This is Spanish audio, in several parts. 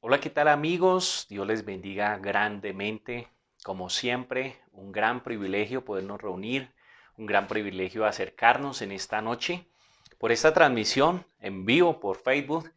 Hola, ¿qué tal amigos? Dios les bendiga grandemente. Como siempre, un gran privilegio podernos reunir, un gran privilegio acercarnos en esta noche por esta transmisión en vivo por Facebook,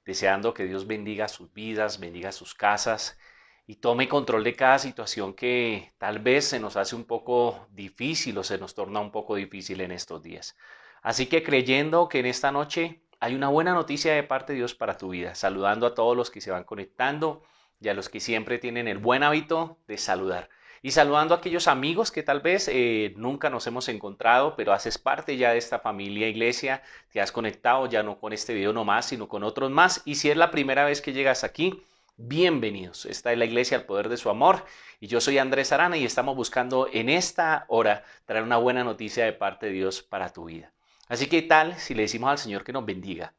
deseando que Dios bendiga sus vidas, bendiga sus casas y tome control de cada situación que tal vez se nos hace un poco difícil o se nos torna un poco difícil en estos días. Así que creyendo que en esta noche hay una buena noticia de parte de Dios para tu vida, saludando a todos los que se van conectando y a los que siempre tienen el buen hábito de saludar. Y saludando a aquellos amigos que tal vez nunca nos hemos encontrado, pero haces parte ya de esta familia iglesia, te has conectado ya no con este video nomás, sino con otros más. Y si es la primera vez que llegas aquí, bienvenidos. Esta es la iglesia al poder de su amor. Y yo soy Andrés Arana y estamos buscando en esta hora traer una buena noticia de parte de Dios para tu vida. Así que tal si le decimos al Señor que nos bendiga.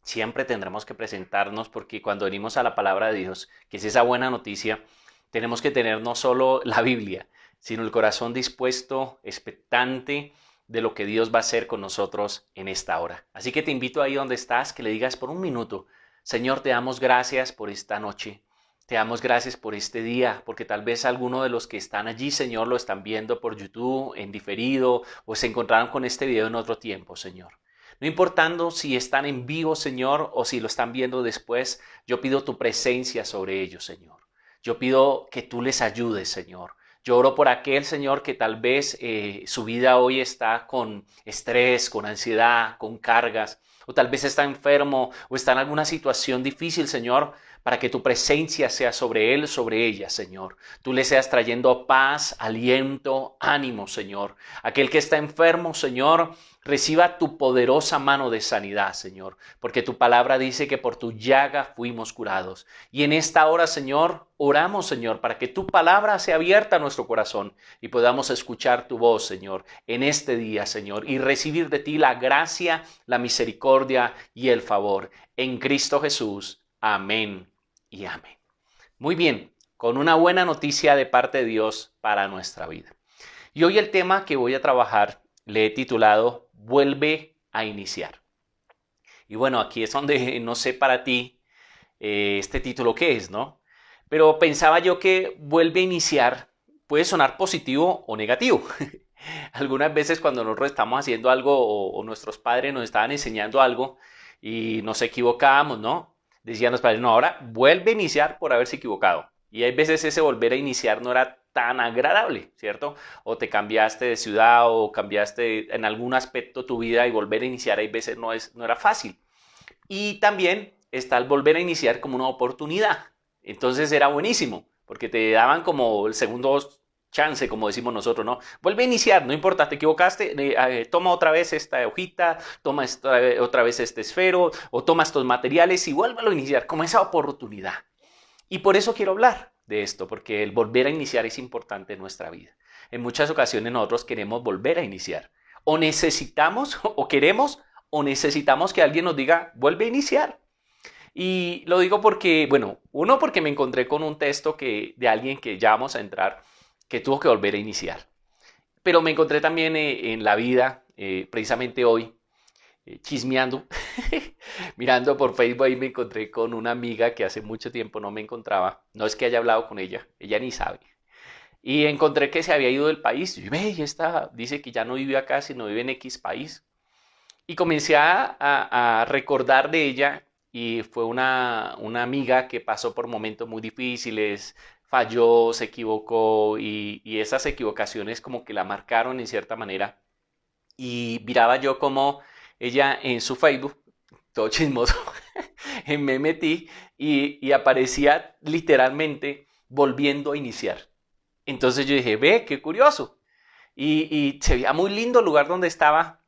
Siempre tendremos que presentarnos porque cuando venimos a la palabra de Dios, que es esa buena noticia, tenemos que tener no solo la Biblia, sino el corazón dispuesto, expectante de lo que Dios va a hacer con nosotros en esta hora. Así que te invito ahí donde estás, que le digas por un minuto, Señor, te damos gracias por esta noche. Te damos gracias por este día, porque tal vez alguno de los que están allí, Señor, lo están viendo por YouTube en diferido o se encontraron con este video en otro tiempo, Señor. No importando si están en vivo, Señor, o si lo están viendo después, yo pido tu presencia sobre ellos, Señor. Yo pido que tú les ayudes, Señor. Yo oro por aquel, Señor, que tal vez su vida hoy está con estrés, con ansiedad, con cargas, o tal vez está enfermo o está en alguna situación difícil, Señor, para que tu presencia sea sobre él, sobre ella, Señor. Tú le seas trayendo paz, aliento, ánimo, Señor. Aquel que está enfermo, Señor, reciba tu poderosa mano de sanidad, Señor, porque tu palabra dice que por tu llaga fuimos curados. Y en esta hora, Señor, oramos, Señor, para que tu palabra sea abierta a nuestro corazón y podamos escuchar tu voz, Señor, en este día, Señor, y recibir de ti la gracia, la misericordia y el favor. En Cristo Jesús. Amén y amén. Muy bien, con una buena noticia de parte de Dios para nuestra vida. Y hoy el tema que voy a trabajar le he titulado Vuelve a iniciar. Y bueno, aquí es donde no sé para ti este título qué es, ¿no? Pero pensaba yo que vuelve a iniciar puede sonar positivo o negativo. Algunas veces cuando nosotros estamos haciendo algo o nuestros padres nos estaban enseñando algo y nos equivocábamos, ¿no? Decían los padres, no, ahora vuelve a iniciar por haberse equivocado. Y hay veces ese volver a iniciar no era tan agradable, ¿cierto? O te cambiaste de ciudad o cambiaste en algún aspecto tu vida y volver a iniciar hay veces no era fácil. Y también está el volver a iniciar como una oportunidad. Entonces era buenísimo, porque te daban como el segundo chance, como decimos nosotros, ¿no? Vuelve a iniciar, no importa, te equivocaste, toma otra vez esta hojita, toma otra vez este esfero, o toma estos materiales y vuélvelo a iniciar, como esa oportunidad. Y por eso quiero hablar de esto, porque el volver a iniciar es importante en nuestra vida. En muchas ocasiones nosotros queremos volver a iniciar. O necesitamos, o queremos, o necesitamos que alguien nos diga, vuelve a iniciar. Y lo digo porque, bueno, uno porque me encontré con un texto de alguien que ya vamos a entrar, que tuvo que volver a iniciar. Pero me encontré también en la vida, precisamente hoy, chismeando, mirando por Facebook ahí me encontré con una amiga que hace mucho tiempo no me encontraba. No es que haya hablado con ella ni sabe. Y encontré que se había ido del país. Y ve, ya está, dice que ya no vive acá, sino vive en X país. Y comencé a recordar de ella y fue una amiga que pasó por momentos muy difíciles, falló, se equivocó y esas equivocaciones como que la marcaron en cierta manera. Y miraba yo como ella en su Facebook, todo chismoso, me metí y aparecía literalmente volviendo a iniciar. Entonces yo dije, ve, qué curioso. Y se veía muy lindo el lugar donde estaba,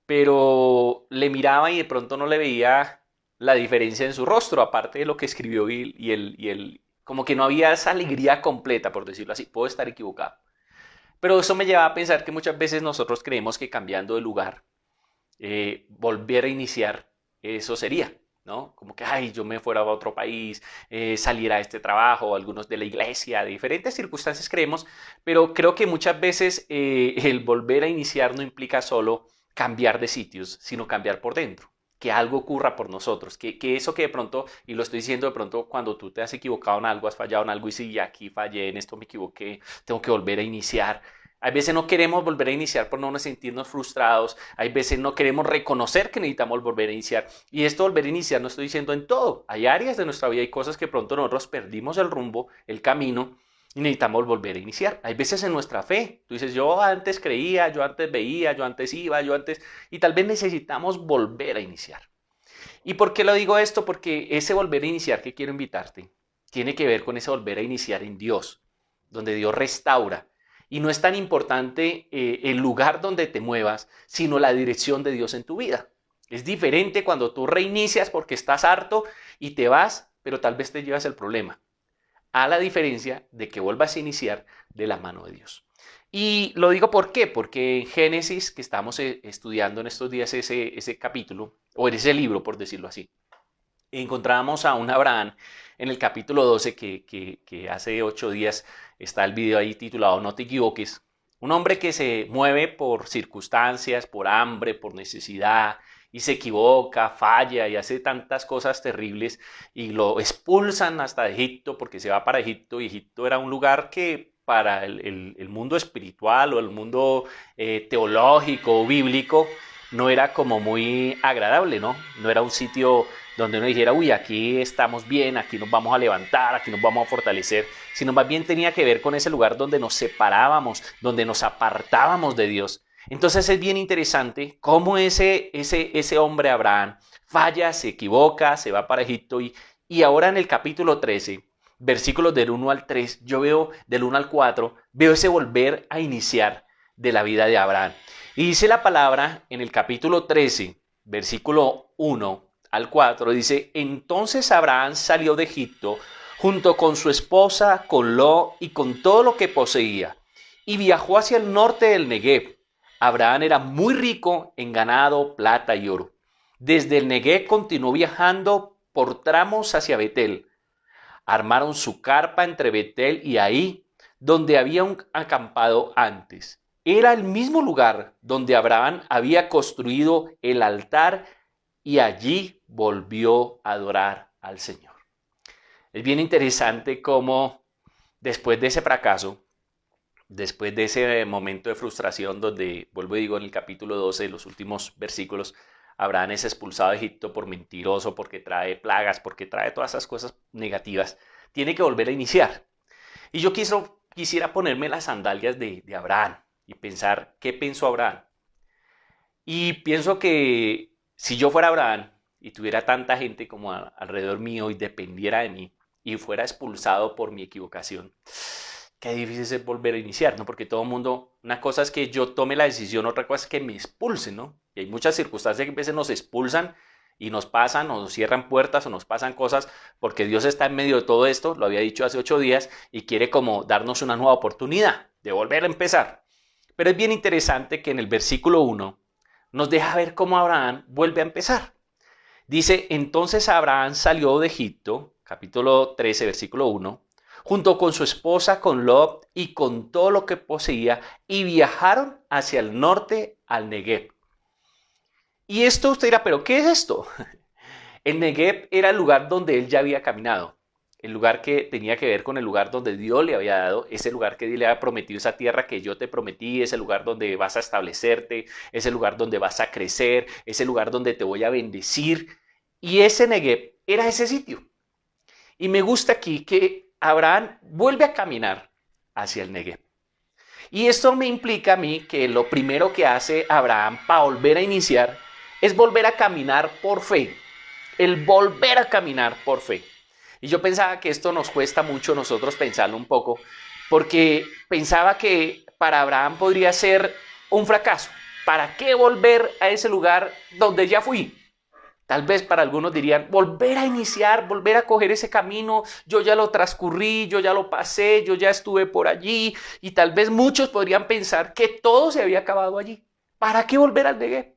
pero le miraba y de pronto no le veía la diferencia en su rostro, aparte de lo que escribió como que no había esa alegría completa, por decirlo así. Puedo estar equivocado. Pero eso me lleva a pensar que muchas veces nosotros creemos que cambiando de lugar, volver a iniciar, eso sería, ¿no? Como que, ay, yo me fuera a otro país, saliera a este trabajo, algunos de la iglesia, de diferentes circunstancias creemos, pero creo que muchas veces el volver a iniciar no implica solo cambiar de sitios, sino cambiar por dentro. que algo ocurra por nosotros, que eso que de pronto, y lo estoy diciendo de pronto cuando tú te has equivocado en algo, has fallado en algo y si aquí fallé, en esto me equivoqué, tengo que volver a iniciar. Hay veces no queremos volver a iniciar por no sentirnos frustrados, hay veces no queremos reconocer que necesitamos volver a iniciar. Y esto volver a iniciar no estoy diciendo en todo, hay áreas de nuestra vida y cosas que pronto nosotros perdimos el rumbo, el camino, y necesitamos volver a iniciar. Hay veces en nuestra fe, tú dices, yo antes creía, yo antes veía, yo antes iba, yo antes... Y tal vez necesitamos volver a iniciar. ¿Y por qué lo digo esto? Porque ese volver a iniciar que quiero invitarte tiene que ver con ese volver a iniciar en Dios, donde Dios restaura. Y no es tan importante el lugar donde te muevas, sino la dirección de Dios en tu vida. Es diferente cuando tú reinicias porque estás harto y te vas, pero tal vez te llevas el problema. A la diferencia de que vuelvas a iniciar de la mano de Dios. Y lo digo ¿por qué? Porque en Génesis, que estamos estudiando en estos días ese capítulo, o en ese libro, por decirlo así, encontramos a un Abraham en el capítulo 12, que hace 8 días está el video ahí titulado No te equivoques. Un hombre que se mueve por circunstancias, por hambre, por necesidad, y se equivoca, falla y hace tantas cosas terribles y lo expulsan hasta Egipto porque se va para Egipto y Egipto era un lugar que para el mundo espiritual o el mundo teológico o bíblico no era como muy agradable, ¿no? No era un sitio donde uno dijera, uy, aquí estamos bien, aquí nos vamos a levantar, aquí nos vamos a fortalecer, sino más bien tenía que ver con ese lugar donde nos separábamos, donde nos apartábamos de Dios. Entonces es bien interesante cómo ese hombre Abraham falla, se equivoca, se va para Egipto y ahora en el capítulo 13, versículos del 1 al 3, yo veo del 1 al 4, veo ese volver a iniciar de la vida de Abraham. Y dice la palabra en el capítulo 13, versículo 1 al 4, dice, entonces Abraham salió de Egipto junto con su esposa, con Lot y con todo lo que poseía, y viajó hacia el norte del Negev. Abraham era muy rico en ganado, plata y oro. Desde el Negev continuó viajando por tramos hacia Betel. Armaron su carpa entre Betel y Ahí, donde habían acampado antes. Era el mismo lugar donde Abraham había construido el altar y allí volvió a adorar al Señor. Es bien interesante cómo después de ese fracaso, después de ese momento de frustración donde, vuelvo y digo en el capítulo 12, los últimos versículos, Abraham es expulsado de Egipto por mentiroso, porque trae plagas, porque trae todas esas cosas negativas, tiene que volver a iniciar. Y yo quisiera ponerme las sandalias de Abraham y pensar, ¿qué pensó Abraham? Y pienso que si yo fuera Abraham y tuviera tanta gente como alrededor mío y dependiera de mí y fuera expulsado por mi equivocación, qué difícil es volver a iniciar, ¿no? Porque todo el mundo, una cosa es que yo tome la decisión, otra cosa es que me expulsen, ¿no? Y hay muchas circunstancias que a veces nos expulsan y nos pasan o nos cierran puertas o nos pasan cosas porque Dios está en medio de todo esto, lo había dicho hace 8 días, y quiere como darnos una nueva oportunidad de volver a empezar. Pero es bien interesante que en el versículo 1 nos deja ver cómo Abraham vuelve a empezar. Dice, entonces Abraham salió de Egipto, capítulo 13, versículo 1, junto con su esposa, con Lot y con todo lo que poseía, y viajaron hacia el norte al Negev. Y esto usted dirá, ¿pero qué es esto? El Negev era el lugar donde él ya había caminado, el lugar que tenía que ver con el lugar donde Dios le había dado, ese lugar que Dios le había prometido, esa tierra que yo te prometí, ese lugar donde vas a establecerte, ese lugar donde vas a crecer, ese lugar donde te voy a bendecir. Y ese Negev era ese sitio. Y me gusta aquí que Abraham vuelve a caminar hacia el Negev. Y esto me implica a mí que lo primero que hace Abraham para volver a iniciar es volver a caminar por fe. El volver a caminar por fe. Y yo pensaba que esto nos cuesta mucho nosotros pensarlo un poco, porque pensaba que para Abraham podría ser un fracaso. ¿Para qué volver a ese lugar donde ya fui? Tal vez para algunos dirían, volver a iniciar, volver a coger ese camino, yo ya lo transcurrí, yo ya lo pasé, yo ya estuve por allí, y tal vez muchos podrían pensar que todo se había acabado allí. ¿Para qué volver al Negev?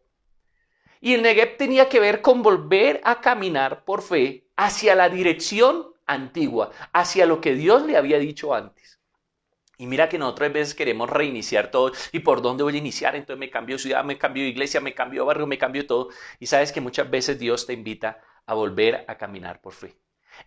Y el Negev tenía que ver con volver a caminar por fe hacia la dirección antigua, hacia lo que Dios le había dicho antes. Y mira que nosotros a veces queremos reiniciar todo. ¿Y por dónde voy a iniciar? Entonces me cambio de ciudad, me cambio de iglesia, me cambio de barrio, me cambio de todo. Y sabes que muchas veces Dios te invita a volver a caminar por fe.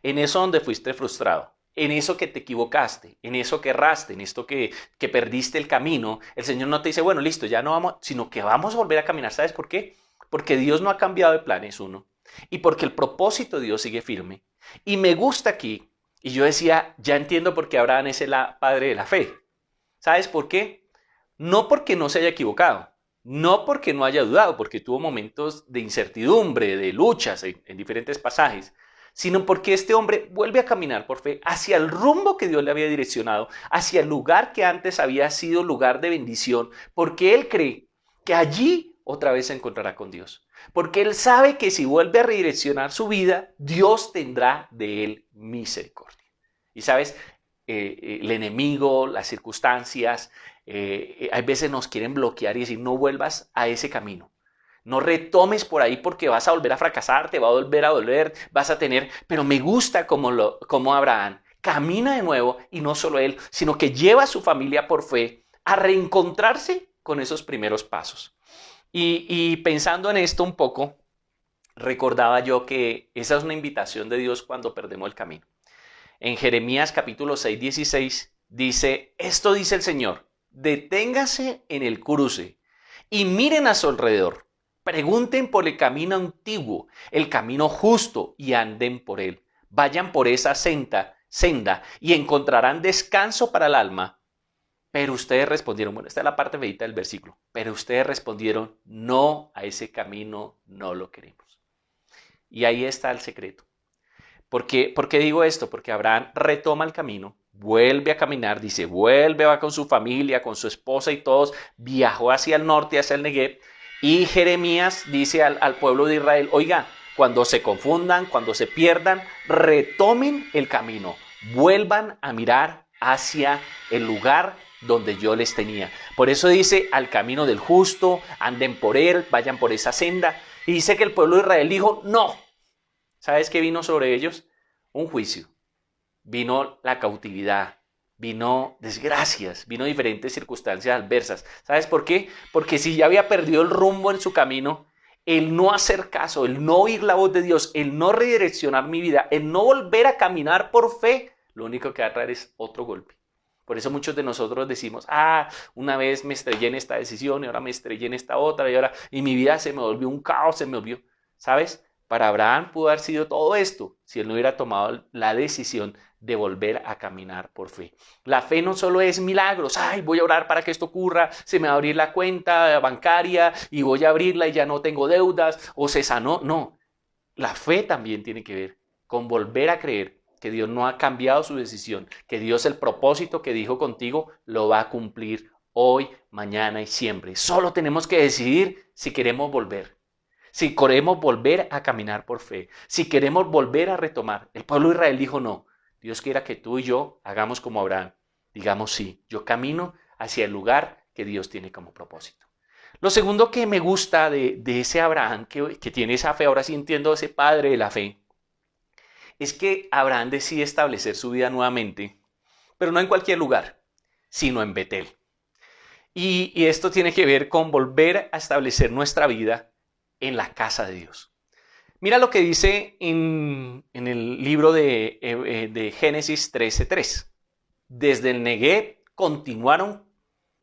En eso donde fuiste frustrado, en eso que te equivocaste, en eso que erraste, en esto que perdiste el camino, el Señor no te dice, bueno, listo, ya no vamos, sino que vamos a volver a caminar. ¿Sabes por qué? Porque Dios no ha cambiado de planes, uno. Y porque el propósito de Dios sigue firme. Y me gusta aquí. Y yo decía, ya entiendo por qué Abraham es el padre de la fe. ¿Sabes por qué? No porque no se haya equivocado, no porque no haya dudado, porque tuvo momentos de incertidumbre, de luchas en diferentes pasajes, sino porque este hombre vuelve a caminar por fe hacia el rumbo que Dios le había direccionado, hacia el lugar que antes había sido lugar de bendición, porque él cree que allí otra vez se encontrará con Dios. Porque él sabe que si vuelve a redireccionar su vida, Dios tendrá de él misericordia. Y sabes, el enemigo, las circunstancias, a veces nos quieren bloquear y decir, no vuelvas a ese camino. No retomes por ahí porque vas a volver a fracasar, te va a volver a doler, vas a tener... Pero me gusta como Abraham camina de nuevo y no solo él, sino que lleva a su familia por fe a reencontrarse con esos primeros pasos. Y pensando en esto un poco, recordaba yo que esa es una invitación de Dios cuando perdemos el camino. En Jeremías capítulo 6, 16 dice, esto dice el Señor, deténgase en el cruce y miren a su alrededor, pregunten por el camino antiguo, el camino justo y anden por él. Vayan por esa senda y encontrarán descanso para el alma. Pero ustedes respondieron, bueno, esta es la parte feita del versículo, pero ustedes respondieron, no, a ese camino no lo queremos. Y ahí está el secreto. ¿Por qué digo esto? Porque Abraham retoma el camino, vuelve a caminar, dice, va con su familia, con su esposa y todos, viajó hacia el norte, hacia el Negev, y Jeremías dice al pueblo de Israel, oiga, cuando se confundan, cuando se pierdan, retomen el camino, vuelvan a mirar hacia el lugar donde yo les tenía. Por eso dice, al camino del justo, anden por él, vayan por esa senda. Y dice que el pueblo de Israel dijo, no. ¿Sabes qué vino sobre ellos? Un juicio. Vino la cautividad, vino desgracias, vino diferentes circunstancias adversas. ¿Sabes por qué? Porque si ya había perdido el rumbo en su camino, el no hacer caso, el no oír la voz de Dios, el no redireccionar mi vida, el no volver a caminar por fe, lo único que va a traer es otro golpe. Por eso muchos de nosotros decimos, una vez me estrellé en esta decisión y ahora me estrellé en esta otra y mi vida se me volvió un caos, se me volvió, ¿sabes? Para Abraham pudo haber sido todo esto si él no hubiera tomado la decisión de volver a caminar por fe. La fe no solo es milagros, voy a orar para que esto ocurra, se me va a abrir la cuenta bancaria y voy a abrirla y ya no tengo deudas o se sanó. No, la fe también tiene que ver con volver a creer que Dios no ha cambiado su decisión, que Dios el propósito que dijo contigo lo va a cumplir hoy, mañana y siempre. Solo tenemos que decidir si queremos volver. Si queremos volver a caminar por fe, si queremos volver a retomar. El pueblo de Israel dijo no. Dios quiera que tú y yo hagamos como Abraham. Digamos sí, yo camino hacia el lugar que Dios tiene como propósito. Lo segundo que me gusta de ese Abraham que tiene esa fe, ahora sí entiendo ese padre de la fe, es que Abraham decide establecer su vida nuevamente, pero no en cualquier lugar, sino en Betel. Y esto tiene que ver con volver a establecer nuestra vida en la casa de Dios. Mira lo que dice en el libro de Génesis 13:3. Desde el Negev continuaron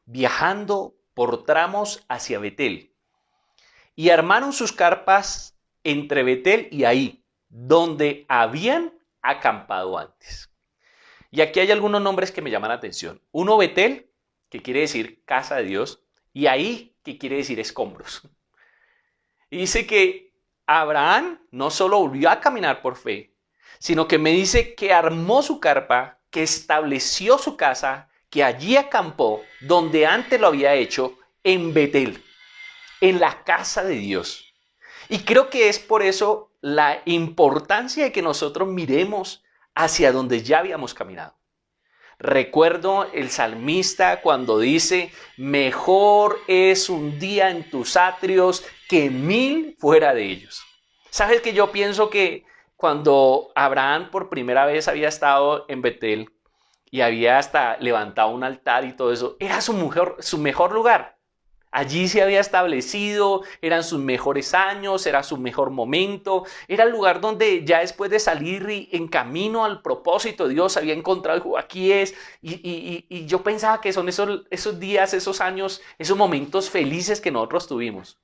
viajando por tramos hacia Betel y armaron sus carpas entre Betel y Ahí, donde habían acampado antes. Y aquí hay algunos nombres que me llaman la atención. Uno, Betel, que quiere decir casa de Dios, y Ahí, que quiere decir escombros. Y dice que Abraham no solo volvió a caminar por fe, sino que me dice que armó su carpa, que estableció su casa, que allí acampó, donde antes lo había hecho, en Betel, en la casa de Dios. Y creo que es por eso la importancia de que nosotros miremos hacia donde ya habíamos caminado. Recuerdo el salmista cuando dice, mejor es un día en tus atrios que 1000 fuera de ellos. ¿Sabes que yo pienso que cuando Abraham por primera vez había estado en Betel y había hasta levantado un altar y todo eso. Era su mejor lugar. Allí se había establecido, eran sus mejores años, era su mejor momento, era el lugar donde ya después de salir en camino al propósito de Dios había encontrado, dijo, aquí es, y yo pensaba que son esos días, esos años, esos momentos felices que nosotros tuvimos.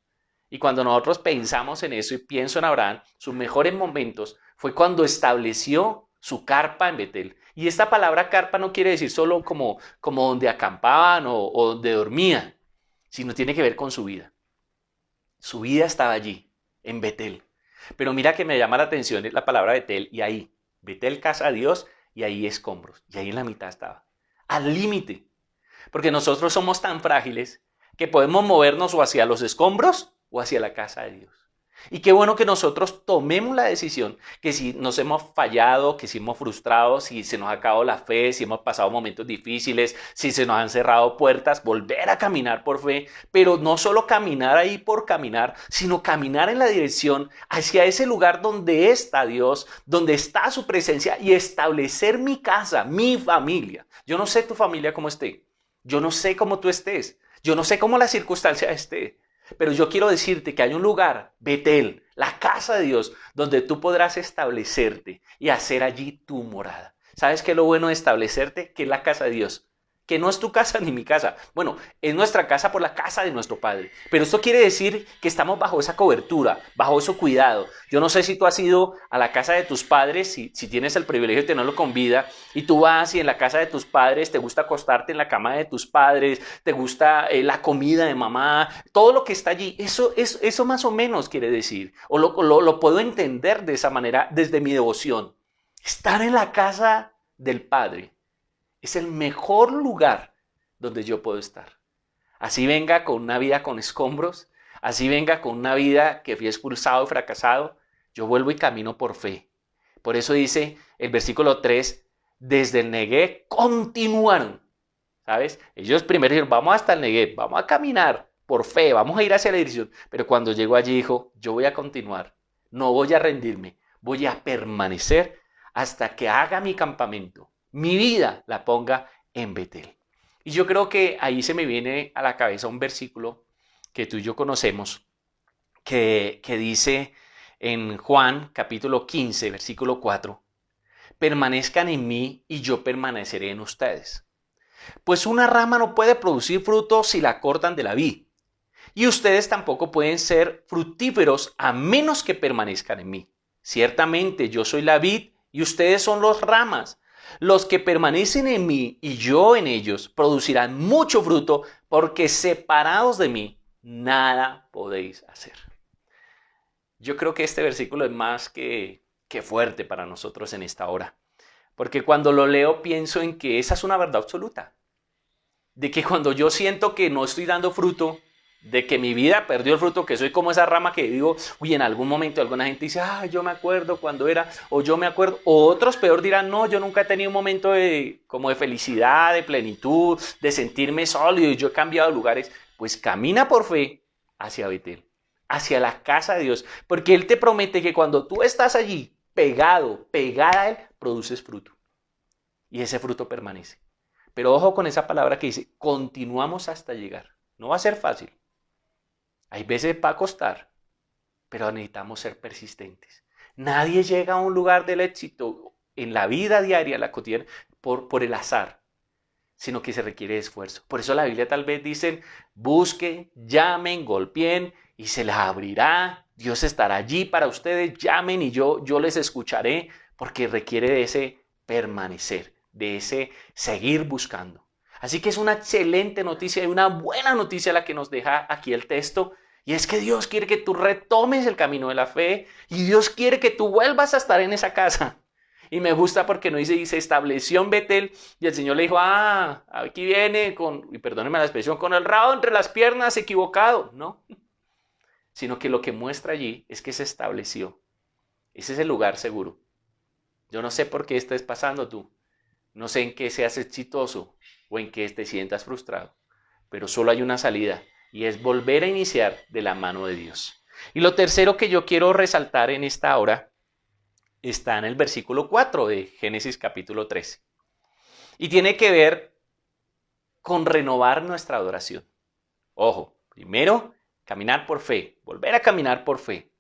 Y cuando nosotros pensamos en eso y pienso en Abraham, sus mejores momentos fue cuando estableció su carpa en Betel. Y esta palabra carpa no quiere decir solo como donde acampaban o donde dormían, sino tiene que ver con su vida. Su vida estaba allí, en Betel. Pero mira que me llama la atención la palabra Betel y ahí. Betel, casa de Dios, y ahí escombros. Y ahí en la mitad estaba. Al límite. Porque nosotros somos tan frágiles que podemos movernos o hacia los escombros o hacia la casa de Dios. Y qué bueno que nosotros tomemos la decisión, que si nos hemos fallado, que si hemos frustrado, si se nos ha acabado la fe, si hemos pasado momentos difíciles, si se nos han cerrado puertas, volver a caminar por fe, pero no solo caminar ahí por caminar, sino caminar en la dirección hacia ese lugar donde está Dios, donde está su presencia y establecer mi casa, mi familia. Yo no sé tu familia cómo esté, yo no sé cómo tú estés, yo no sé cómo la circunstancia esté. Pero yo quiero decirte que hay un lugar, Betel, la casa de Dios, donde tú podrás establecerte y hacer allí tu morada. ¿Sabes qué es lo bueno de establecerte? Que es la casa de Dios. Que no es tu casa ni mi casa. Bueno, es nuestra casa por la casa de nuestro Padre. Pero esto quiere decir que estamos bajo esa cobertura, bajo ese cuidado. Yo no sé si tú has ido a la casa de tus padres, si tienes el privilegio de tenerlo con vida, y tú vas y en la casa de tus padres te gusta acostarte en la cama de tus padres, te gusta la comida de mamá, todo lo que está allí. Eso más o menos quiere decir. O lo puedo entender de esa manera desde mi devoción. Estar en la casa del Padre es el mejor lugar donde yo puedo estar. Así venga con una vida con escombros, así venga con una vida que fui expulsado y fracasado, yo vuelvo y camino por fe. Por eso dice el versículo 3, desde el Negueb continuaron. ¿Sabes? Ellos primero dijeron, vamos hasta el Negueb, vamos a caminar por fe, vamos a ir hacia la dirección. Pero cuando llegó allí dijo, yo voy a continuar, no voy a rendirme, voy a permanecer hasta que haga mi campamento. Mi vida la ponga en Betel. Y yo creo que ahí se me viene a la cabeza un versículo que tú y yo conocemos, que dice en Juan capítulo 15, versículo 4, permanezcan en mí y yo permaneceré en ustedes. Pues una rama no puede producir fruto si la cortan de la vid, y ustedes tampoco pueden ser fructíferos a menos que permanezcan en mí. Ciertamente yo soy la vid y ustedes son las ramas. Los que permanecen en mí y yo en ellos producirán mucho fruto, porque separados de mí nada podéis hacer. Yo creo que este versículo es más que fuerte para nosotros en esta hora, porque cuando lo leo pienso en que esa es una verdad absoluta, de que cuando yo siento que no estoy dando fruto, de que mi vida perdió el fruto, que soy como esa rama que digo, uy, en algún momento alguna gente dice, yo me acuerdo cuando era, o yo me acuerdo, o otros peor dirán, no, yo nunca he tenido un momento como de felicidad, de plenitud, de sentirme sólido y yo he cambiado de lugares. Pues camina por fe hacia Betel, hacia la casa de Dios, porque Él te promete que cuando tú estás allí, pegada a Él, produces fruto. Y ese fruto permanece. Pero ojo con esa palabra que dice, continuamos hasta llegar. No va a ser fácil. Hay veces va a costar, pero necesitamos ser persistentes. Nadie llega a un lugar del éxito en la vida diaria, la cotidiana, por el azar, sino que se requiere esfuerzo. Por eso la Biblia tal vez dicen, busquen, llamen, golpeen y se les abrirá. Dios estará allí para ustedes, llamen y yo les escucharé, porque requiere de ese permanecer, de ese seguir buscando. Así que es una excelente noticia y una buena noticia la que nos deja aquí el texto. Y es que Dios quiere que tú retomes el camino de la fe y Dios quiere que tú vuelvas a estar en esa casa. Y me gusta porque no dice, y se estableció en Betel y el Señor le dijo, aquí viene y perdónenme la expresión, con el rabo entre las piernas equivocado. No, sino que lo que muestra allí es que se estableció. Ese es el lugar seguro. Yo no sé por qué estés pasando tú. No sé en qué seas exitoso o en qué te sientas frustrado, pero solo hay una salida y es volver a iniciar de la mano de Dios. Y lo tercero que yo quiero resaltar en esta hora está en el versículo 4 de Génesis capítulo 13. Y tiene que ver con renovar nuestra adoración. Ojo, primero, caminar por fe, volver a caminar por fe.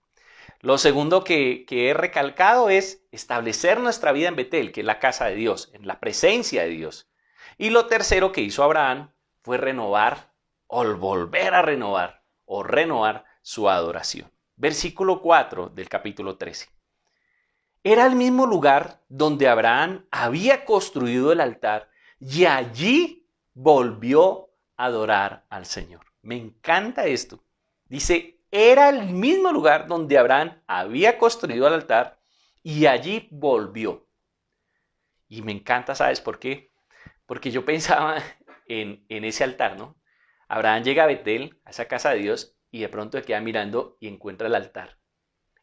Lo segundo que he recalcado es establecer nuestra vida en Betel, que es la casa de Dios, en la presencia de Dios. Y lo tercero que hizo Abraham fue renovar o volver a renovar o renovar su adoración. Versículo 4 del capítulo 13. Era el mismo lugar donde Abraham había construido el altar y allí volvió a adorar al Señor. Me encanta esto. Dice, era el mismo lugar donde Abraham había construido el altar y allí volvió. Y me encanta, ¿sabes por qué? Porque yo pensaba en ese altar, ¿no? Abraham llega a Betel, a esa casa de Dios, y de pronto se queda mirando y encuentra el altar.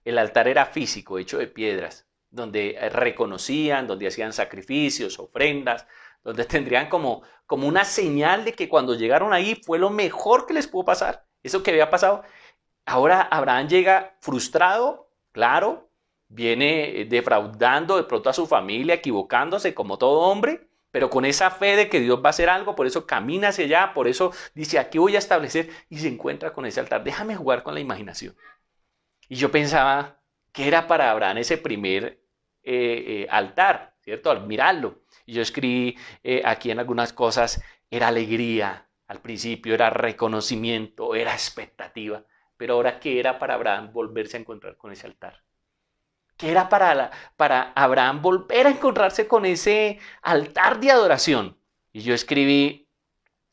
El altar era físico, hecho de piedras, donde reconocían, donde hacían sacrificios, ofrendas, donde tendrían como una señal de que cuando llegaron ahí fue lo mejor que les pudo pasar. Eso que había pasado. Ahora Abraham llega frustrado, claro, viene defraudando de pronto a su familia, equivocándose como todo hombre, pero con esa fe de que Dios va a hacer algo, por eso camina hacia allá, por eso dice, aquí voy a establecer, y se encuentra con ese altar. Déjame jugar con la imaginación. Y yo pensaba que era para Abraham ese primer altar, ¿cierto? Al mirarlo. Y yo escribí aquí en algunas cosas, era alegría, al principio era reconocimiento, era expectativa. Pero ahora, ¿qué era para Abraham volverse a encontrar con ese altar? ¿Qué era para Abraham volver a encontrarse con ese altar de adoración? Y yo escribí,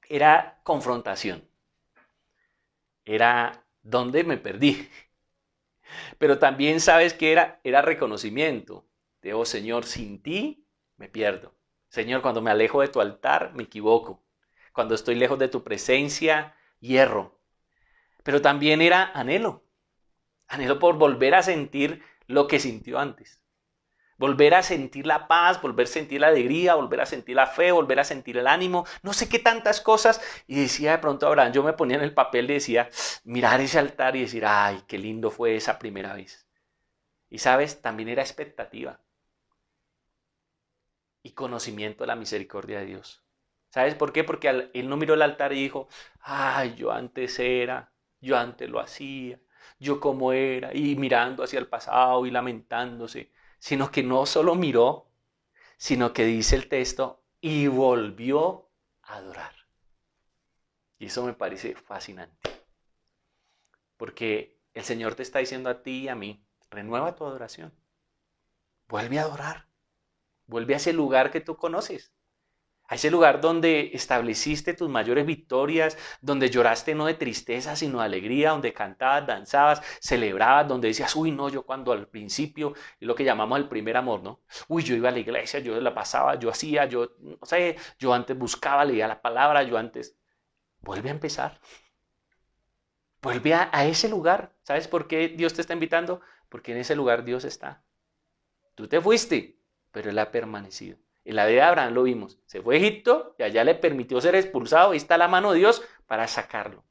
era confrontación. Era, ¿dónde me perdí? Pero también sabes que era reconocimiento. De, oh Señor, sin ti me pierdo. Señor, cuando me alejo de tu altar, me equivoco. Cuando estoy lejos de tu presencia, hierro. Pero también era anhelo. Anhelo por volver a sentir lo que sintió antes. Volver a sentir la paz, volver a sentir la alegría, volver a sentir la fe, volver a sentir el ánimo, no sé qué tantas cosas. Y decía de pronto Abraham, yo me ponía en el papel y decía, mirar ese altar y decir, ay, qué lindo fue esa primera vez. Y sabes, también era expectativa y conocimiento de la misericordia de Dios. ¿Sabes por qué? Porque él no miró el altar y dijo, ay, yo antes era, yo antes lo hacía, yo como era, y mirando hacia el pasado y lamentándose, sino que no solo miró, sino que dice el texto, y volvió a adorar. Y eso me parece fascinante, porque el Señor te está diciendo a ti y a mí, renueva tu adoración, vuelve a adorar, vuelve a ese lugar que tú conoces, a ese lugar donde estableciste tus mayores victorias, donde lloraste no de tristeza, sino de alegría, donde cantabas, danzabas, celebrabas, donde decías, uy, no, yo cuando al principio, es lo que llamamos el primer amor, ¿no? Uy, yo iba a la iglesia, yo la pasaba, yo hacía, yo, no sé, yo antes buscaba, leía la palabra, yo antes... Vuelve a empezar. Vuelve a ese lugar. ¿Sabes por qué Dios te está invitando? Porque en ese lugar Dios está. Tú te fuiste, pero Él ha permanecido. En la vida de Abraham lo vimos. Se fue a Egipto y allá le permitió ser expulsado. Ahí está la mano de Dios para sacarlo.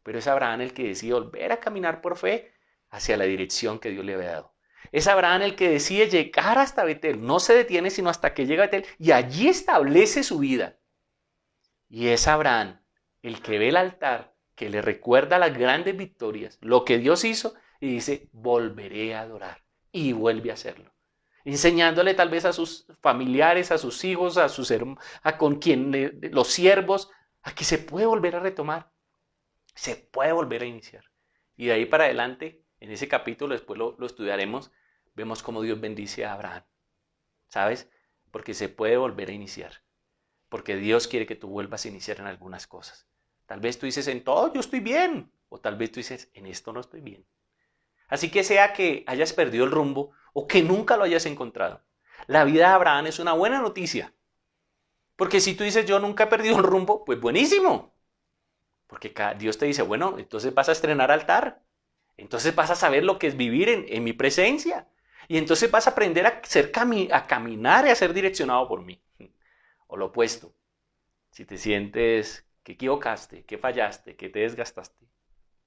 Pero es Abraham el que decide volver a caminar por fe hacia la dirección que Dios le había dado. Es Abraham el que decide llegar hasta Betel. No se detiene sino hasta que llega a Betel y allí establece su vida. Y es Abraham el que ve el altar, que le recuerda las grandes victorias, lo que Dios hizo y dice, volveré a adorar. Y vuelve a hacerlo. Enseñándole tal vez a sus familiares, a sus hijos, a con quien los siervos, a que se puede volver a retomar, se puede volver a iniciar. Y de ahí para adelante, en ese capítulo, después lo estudiaremos, vemos cómo Dios bendice a Abraham. ¿Sabes? Porque se puede volver a iniciar. Porque Dios quiere que tú vuelvas a iniciar en algunas cosas. Tal vez tú dices, en todo yo estoy bien. O tal vez tú dices, en esto no estoy bien. Así que sea que hayas perdido el rumbo o que nunca lo hayas encontrado. La vida de Abraham es una buena noticia. Porque si tú dices, yo nunca he perdido el rumbo, pues buenísimo. Porque Dios te dice, bueno, entonces vas a estrenar altar. Entonces vas a saber lo que es vivir en mi presencia. Y entonces vas a aprender a caminar y a ser direccionado por mí. O lo opuesto. Si te sientes que equivocaste, que fallaste, que te desgastaste,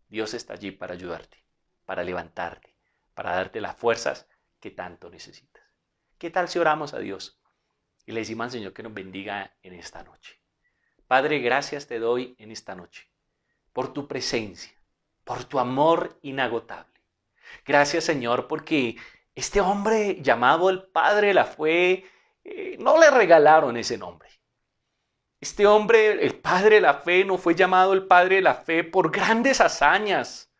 Dios está allí para ayudarte, para levantarte, para darte las fuerzas que tanto necesitas. ¿Qué tal si oramos a Dios Y le decimos al Señor que nos bendiga en esta noche. Padre, gracias te doy en esta noche por tu presencia, por tu amor inagotable. Gracias, Señor, porque este hombre llamado el Padre de la Fe, no le regalaron ese nombre. Este hombre, el Padre de la Fe, no fue llamado el Padre de la Fe por grandes hazañas,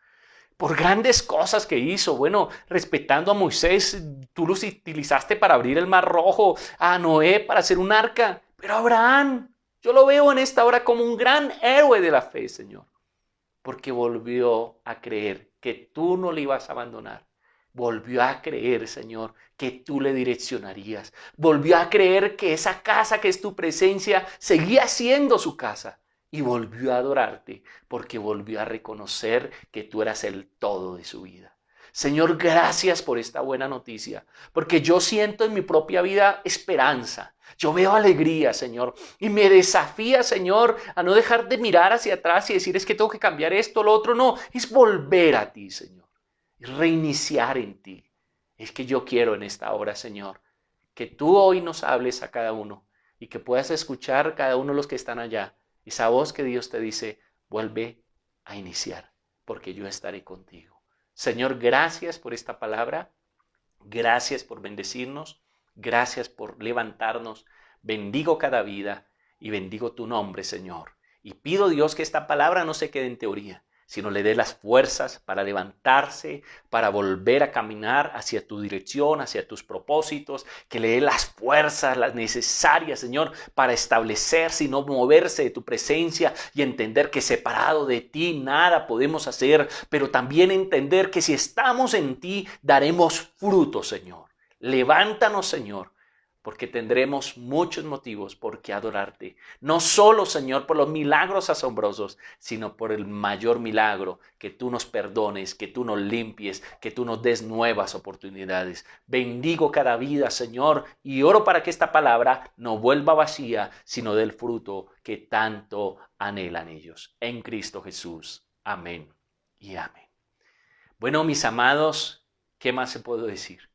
por grandes cosas que hizo. Bueno, respetando a Moisés, tú los utilizaste para abrir el Mar Rojo, a Noé para hacer un arca, pero Abraham, yo lo veo en esta hora como un gran héroe de la fe, Señor, porque volvió a creer que tú no le ibas a abandonar. Volvió a creer, Señor, que tú le direccionarías. Volvió a creer que esa casa que es tu presencia seguía siendo su casa. Y volvió a adorarte porque volvió a reconocer que tú eras el todo de su vida. Señor, gracias por esta buena noticia, porque yo siento en mi propia vida esperanza. Yo veo alegría, Señor, y me desafía, Señor, a no dejar de mirar hacia atrás y decir es que tengo que cambiar esto, lo otro. No, es volver a ti, Señor, es reiniciar en ti. Es que yo quiero en esta hora, Señor, que tú hoy nos hables a cada uno y que puedas escuchar cada uno de los que están allá. Esa voz que Dios te dice, vuelve a iniciar, porque yo estaré contigo. Señor, gracias por esta palabra. Gracias por bendecirnos. Gracias por levantarnos. Bendigo cada vida y bendigo tu nombre, Señor. Y pido, Dios, que esta palabra no se quede en teoría, sino le dé las fuerzas para levantarse, para volver a caminar hacia tu dirección, hacia tus propósitos, que le dé las fuerzas, las necesarias, Señor, para establecerse y no moverse de tu presencia y entender que separado de ti nada podemos hacer, pero también entender que si estamos en ti daremos fruto, Señor. Levántanos, Señor, porque tendremos muchos motivos por qué adorarte. No solo, Señor, por los milagros asombrosos, sino por el mayor milagro, que tú nos perdones, que tú nos limpies, que tú nos des nuevas oportunidades. Bendigo cada vida, Señor, y oro para que esta palabra no vuelva vacía, sino del fruto que tanto anhelan ellos. En Cristo Jesús. Amén y amén. Bueno, mis amados, ¿qué más se puedo decir?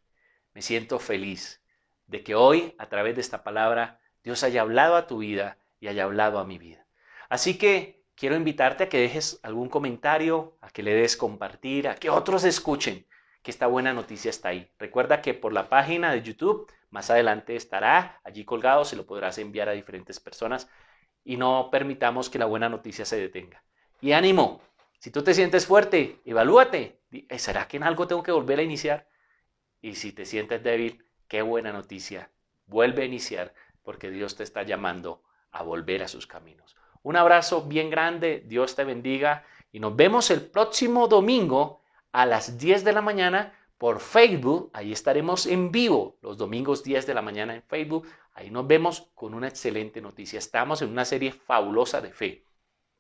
Me siento feliz de que hoy, a través de esta palabra, Dios haya hablado a tu vida y haya hablado a mi vida. Así que quiero invitarte a que dejes algún comentario, a que le des compartir, a que otros escuchen que esta buena noticia está ahí. Recuerda que por la página de YouTube, más adelante estará allí colgado, se lo podrás enviar a diferentes personas y no permitamos que la buena noticia se detenga. Y ánimo, si tú te sientes fuerte, evalúate. ¿Será que en algo tengo que volver a iniciar? Y si te sientes débil, qué buena noticia. Vuelve a iniciar porque Dios te está llamando a volver a sus caminos. Un abrazo bien grande, Dios te bendiga y nos vemos el próximo domingo a las 10 de la mañana por Facebook. Ahí estaremos en vivo los domingos 10 de la mañana en Facebook. Ahí nos vemos con una excelente noticia. Estamos en una serie fabulosa de fe.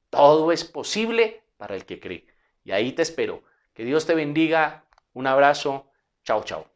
Todo es posible para el que cree. Y ahí te espero. Que Dios te bendiga. Un abrazo. Chao, chao.